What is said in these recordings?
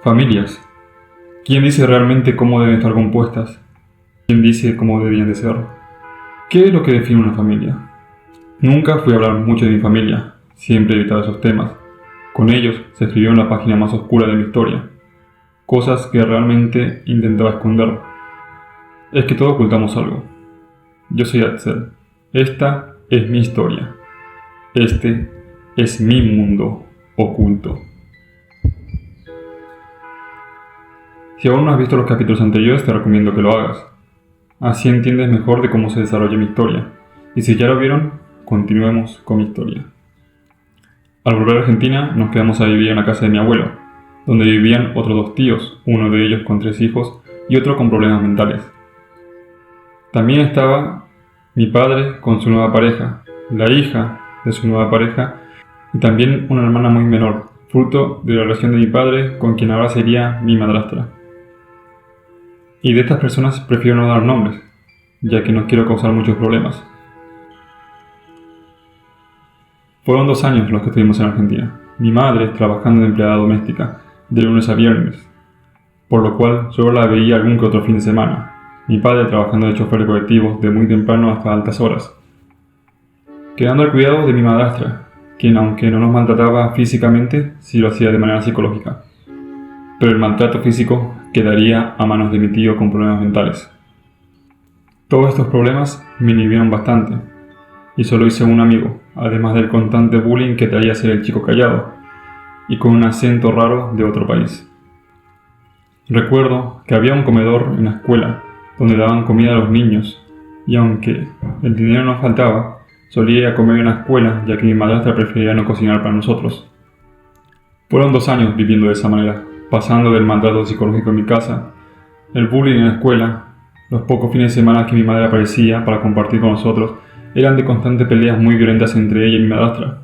Familias. ¿Quién dice realmente cómo deben estar compuestas? ¿Quién dice cómo debían de ser? ¿Qué es lo que define una familia? Nunca fui a hablar mucho de mi familia, siempre evitaba esos temas. Con ellos se escribió en la página más oscura de mi historia, cosas que realmente intentaba esconder. Es que todos ocultamos algo. Yo soy Axel. Esta es mi historia. Este es mi mundo oculto. Si aún no has visto los capítulos anteriores, te recomiendo que lo hagas. Así entiendes mejor de cómo se desarrolla mi historia. Y si ya lo vieron, continuemos con mi historia. Al volver a Argentina, nos quedamos a vivir en la casa de mi abuelo, donde vivían otros 2 tíos, uno de ellos con 3 hijos y otro con problemas mentales. También estaba mi padre con su nueva pareja, la hija de su nueva pareja y también una hermana muy menor, fruto de la relación de mi padre con quien ahora sería mi madrastra. Y de estas personas prefiero no dar nombres, ya que no quiero causar muchos problemas. Fueron 2 años los que estuvimos en Argentina, mi madre trabajando de empleada doméstica, de lunes a viernes, por lo cual yo la veía algún que otro fin de semana, mi padre trabajando de chofer de colectivos de muy temprano hasta altas horas, quedando al cuidado de mi madrastra, quien aunque no nos maltrataba físicamente, sí lo hacía de manera psicológica. Pero el maltrato físico quedaría a manos de mi tío con problemas mentales. Todos estos problemas me inhibieron bastante, y solo hice un amigo, además del constante bullying que traía ser el chico callado, y con un acento raro de otro país. Recuerdo que había un comedor en la escuela, donde daban comida a los niños, y aunque el dinero no faltaba, solía ir a comer en la escuela, ya que mi madrastra prefería no cocinar para nosotros. Fueron 2 años viviendo de esa manera, pasando del maltrato psicológico en mi casa, el bullying en la escuela, los pocos fines de semana que mi madre aparecía para compartir con nosotros eran de constantes peleas muy violentas entre ella y mi madrastra.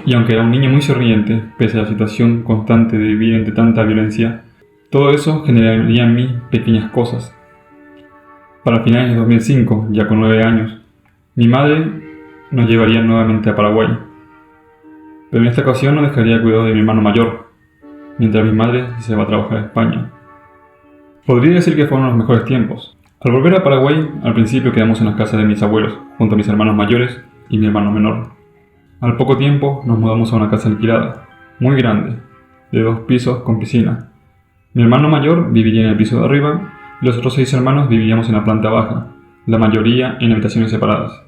Y aunque era un niño muy sonriente, pese a la situación constante de vivir entre tanta violencia, todo eso generaría en mí pequeñas cosas. Para finales de 2005, ya con 9 años, mi madre nos llevaría nuevamente a Paraguay. Pero en esta ocasión no dejaría el cuidado de mi hermano mayor, mientras mi madre se va a trabajar a España. Podría decir que fueron los mejores tiempos. Al volver a Paraguay, al principio quedamos en las casas de mis abuelos, junto a mis hermanos mayores y mi hermano menor. Al poco tiempo nos mudamos a una casa alquilada, muy grande, de 2 pisos con piscina. Mi hermano mayor viviría en el piso de arriba y los otros 6 hermanos viviríamos en la planta baja, la mayoría en habitaciones separadas.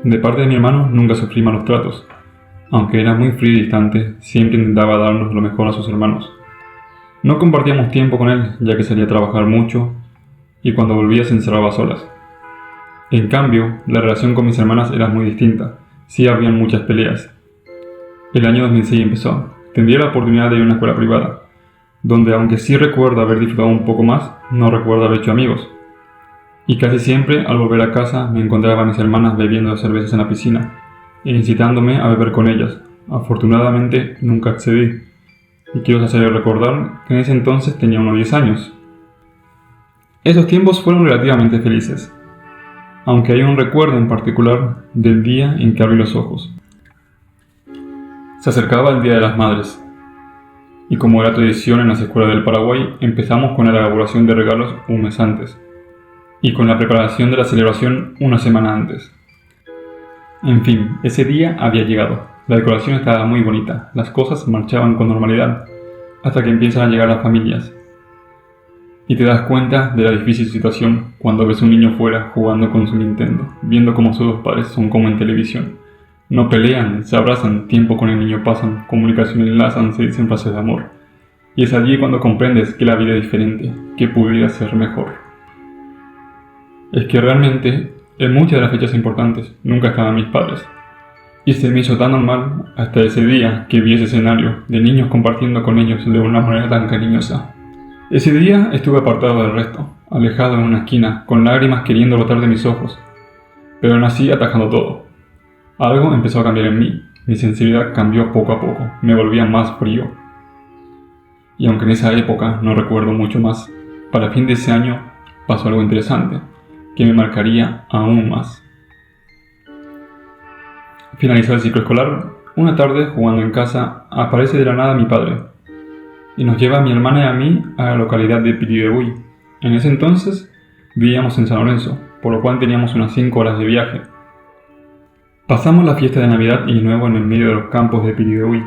De parte de mi hermano nunca sufrí malos tratos. Aunque era muy frío y distante, siempre intentaba darnos lo mejor a sus hermanos. No compartíamos tiempo con él, ya que salía a trabajar mucho y cuando volvía se encerraba a solas. En cambio, la relación con mis hermanas era muy distinta. Sí habían muchas peleas. El año 2006 empezó. Tendría la oportunidad de ir a una escuela privada, donde aunque sí recuerdo haber disfrutado un poco más, no recuerdo haber hecho amigos. Y casi siempre, al volver a casa, me encontraba a mis hermanas bebiendo cervezas en la piscina e incitándome a beber con ellas. Afortunadamente, nunca accedí. Y quiero hacerles recordar que en ese entonces tenía unos 10 años. Esos tiempos fueron relativamente felices, aunque hay un recuerdo en particular del día en que abrí los ojos. Se acercaba el Día de las Madres, y como era tradición en las escuelas del Paraguay, empezamos con la elaboración de regalos un mes antes, y con la preparación de la celebración una semana antes. En fin, ese día había llegado. La decoración estaba muy bonita, las cosas marchaban con normalidad, hasta que empiezan a llegar las familias. Y te das cuenta de la difícil situación cuando ves un niño fuera jugando con su Nintendo, viendo cómo sus 2 padres son como en televisión. No pelean, se abrazan, tiempo con el niño pasan, comunicación enlazan, se dicen frases de amor. Y es allí cuando comprendes que la vida es diferente, que pudiera ser mejor. Es que realmente, en muchas de las fechas importantes, nunca estaban mis padres. Y se me hizo tan normal hasta ese día que vi ese escenario de niños compartiendo con ellos de una manera tan cariñosa. Ese día estuve apartado del resto, alejado en una esquina, con lágrimas queriendo brotar de mis ojos, pero aún así atajando todo. Algo empezó a cambiar en mí, mi sensibilidad cambió poco a poco, me volvía más frío. Y aunque en esa época no recuerdo mucho más, para el fin de ese año pasó algo interesante, que me marcaría aún más. Finalizó el ciclo escolar, una tarde jugando en casa, aparece de la nada mi padre. y nos lleva a mi hermana y a mí a la localidad de Piribebuy. En ese entonces vivíamos en San Lorenzo, por lo cual teníamos unas 5 horas de viaje. Pasamos la fiesta de Navidad y Nuevo en el medio de los campos de Piribebuy,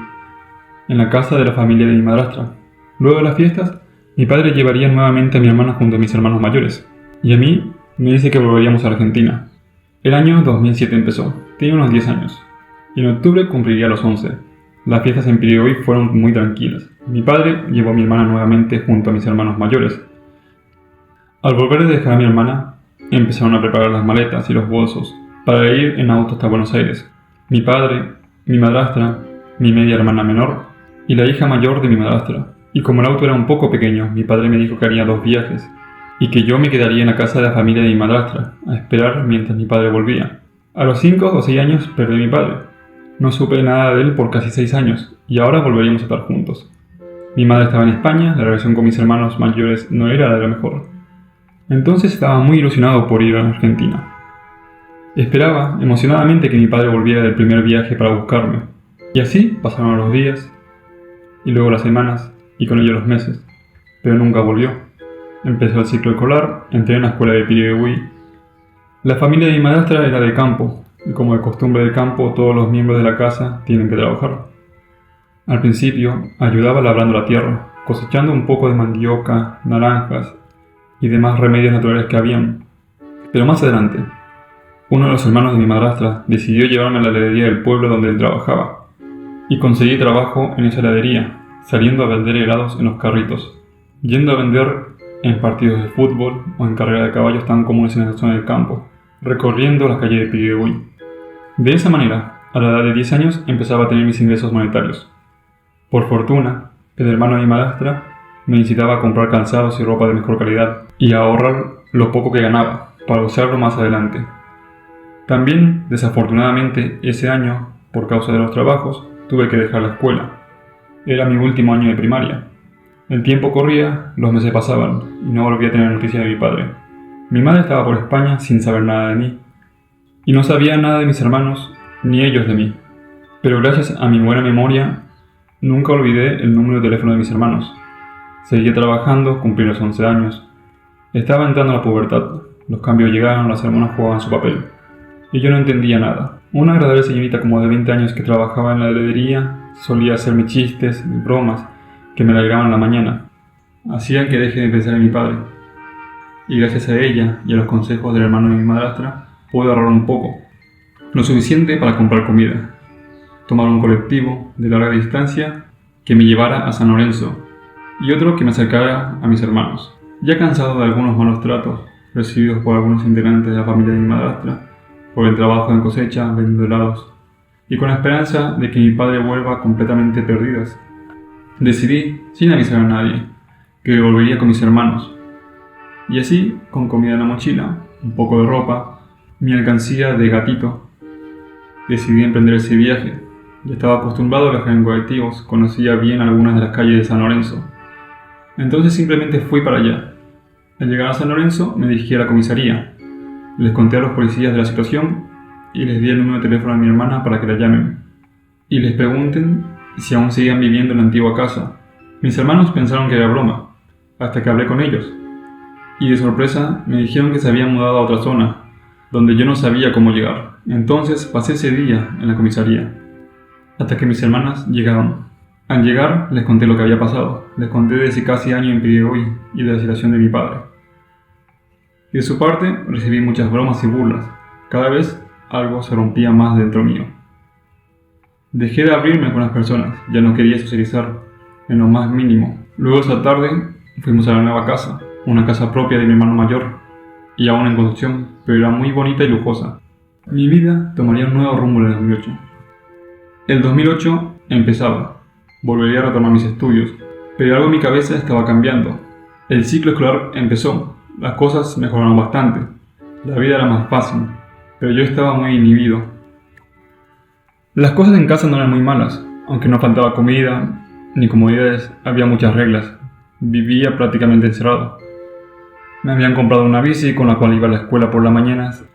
en la casa de la familia de mi madrastra. Luego de las fiestas, mi padre llevaría nuevamente a mi hermana junto a mis hermanos mayores, y a mí me dice que volveríamos a Argentina. El año 2007 empezó, tenía unos 10 años, y en octubre cumpliría los 11. Las fiestas en Piribebuy fueron muy tranquilas. Mi padre llevó a mi hermana nuevamente junto a mis hermanos mayores. Al volver de dejar a mi hermana, empezaron a preparar las maletas y los bolsos para ir en auto hasta Buenos Aires. Mi padre, mi madrastra, mi media hermana menor y la hija mayor de mi madrastra. Y como el auto era un poco pequeño, mi padre me dijo que haría 2 viajes y que yo me quedaría en la casa de la familia de mi madrastra a esperar mientras mi padre volvía. A los 5 o 6 años perdí a mi padre. No supe nada de él por casi 6 años y ahora volveríamos a estar juntos. Mi madre estaba en España, la relación con mis hermanos mayores no era de la mejor. Entonces estaba muy ilusionado por ir a Argentina. Esperaba emocionadamente que mi padre volviera del primer viaje para buscarme. Y así pasaron los días, y luego las semanas, y con ello los meses. Pero nunca volvió. Empezó el ciclo escolar, entré en la escuela de Piribebuy. La familia de mi madrastra era de campo, y como de costumbre del campo, todos los miembros de la casa tienen que trabajar. Al principio, ayudaba labrando la tierra, cosechando un poco de mandioca, naranjas y demás remedios naturales que habían. Pero más adelante, uno de los hermanos de mi madrastra decidió llevarme a la heladería del pueblo donde él trabajaba, y conseguí trabajo en esa heladería, saliendo a vender helados en los carritos, yendo a vender en partidos de fútbol o en carreras de caballos tan comunes en la zona del campo, recorriendo las calles de Piribebuy. De esa manera, a la edad de 10 años empezaba a tener mis ingresos monetarios. Por fortuna, el hermano de mi madrastra me incitaba a comprar calzados y ropa de mejor calidad y a ahorrar lo poco que ganaba para usarlo más adelante. También, desafortunadamente, ese año, por causa de los trabajos, tuve que dejar la escuela. Era mi último año de primaria. El tiempo corría, los meses pasaban y no volví a tener noticia de mi padre. Mi madre estaba por España sin saber nada de mí y no sabía nada de mis hermanos ni ellos de mí. Pero gracias a mi buena memoria, nunca olvidé el número de teléfono de mis hermanos. Seguía trabajando, cumplí los 11 años. Estaba entrando a la pubertad. Los cambios llegaron, las hormonas jugaban su papel. Y yo no entendía nada. Una agradable señorita como de 20 años que trabajaba en la heladería solía hacerme chistes y bromas que me alegraban la mañana. Hacían que deje de pensar en mi padre. Y gracias a ella y a los consejos del hermano de mi madrastra, pude ahorrar un poco. Lo suficiente para comprar comida. Tomar un colectivo de larga distancia que me llevara a San Lorenzo y otro que me acercara a mis hermanos. Ya cansado de algunos malos tratos recibidos por algunos integrantes de la familia de mi madrastra, por el trabajo en cosecha, vendiendo helados, y con la esperanza de que mi padre vuelva completamente perdidas, decidí, sin avisar a nadie, que volvería con mis hermanos. Y así, con comida en la mochila, un poco de ropa, mi alcancía de gatito, decidí emprender ese viaje. Ya estaba acostumbrado a viajar en colectivos, conocía bien algunas de las calles de San Lorenzo. Entonces simplemente fui para allá. Al llegar a San Lorenzo, me dirigí a la comisaría. Les conté a los policías de la situación y les di el número de teléfono a mi hermana para que la llamen y les pregunten si aún seguían viviendo en la antigua casa. Mis hermanos pensaron que era broma, hasta que hablé con ellos. Y de sorpresa me dijeron que se habían mudado a otra zona, donde yo no sabía cómo llegar. Entonces pasé ese día en la comisaría, hasta que mis hermanas llegaron. Al llegar les conté lo que había pasado. Les conté de ese casi año en Piribebuy y de la situación de mi padre. Y de su parte recibí muchas bromas y burlas. Cada vez algo se rompía más dentro mío. Dejé de abrirme con las personas, ya no quería socializar en lo más mínimo. Luego esa tarde fuimos a la nueva casa, una casa propia de mi hermano mayor, y aún en construcción, pero era muy bonita y lujosa. Mi vida tomaría un nuevo rumbo en el 2008. El 2008 empezaba, volvería a retomar mis estudios, pero algo en mi cabeza estaba cambiando. El ciclo escolar empezó. Las cosas mejoraron bastante, la vida era más fácil, pero yo estaba muy inhibido. Las cosas en casa no eran muy malas, aunque no faltaba comida ni comodidades, había muchas reglas. Vivía prácticamente encerrado. Me habían comprado una bici con la cual iba a la escuela por las mañanas.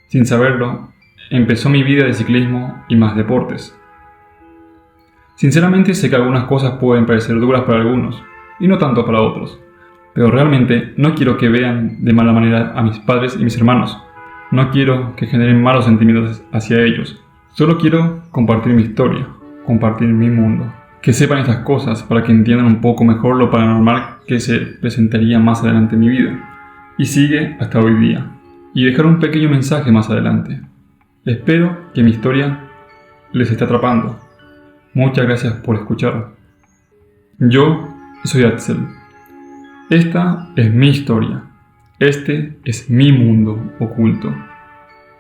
Sin saberlo, empezó mi vida de ciclismo y más deportes. Sinceramente sé que algunas cosas pueden parecer duras para algunos, y no tanto para otros. Pero realmente no quiero que vean de mala manera a mis padres y mis hermanos. No quiero que generen malos sentimientos hacia ellos. Solo quiero compartir mi historia, compartir mi mundo. Que sepan estas cosas para que entiendan un poco mejor lo paranormal que se presentaría más adelante en mi vida. Y sigue hasta hoy día. Y dejar un pequeño mensaje más adelante. Espero que mi historia les esté atrapando. Muchas gracias por escuchar. Yo soy Axel. Esta es mi historia. Este es mi mundo oculto.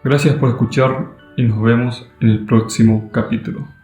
Gracias por escuchar y nos vemos en el próximo capítulo.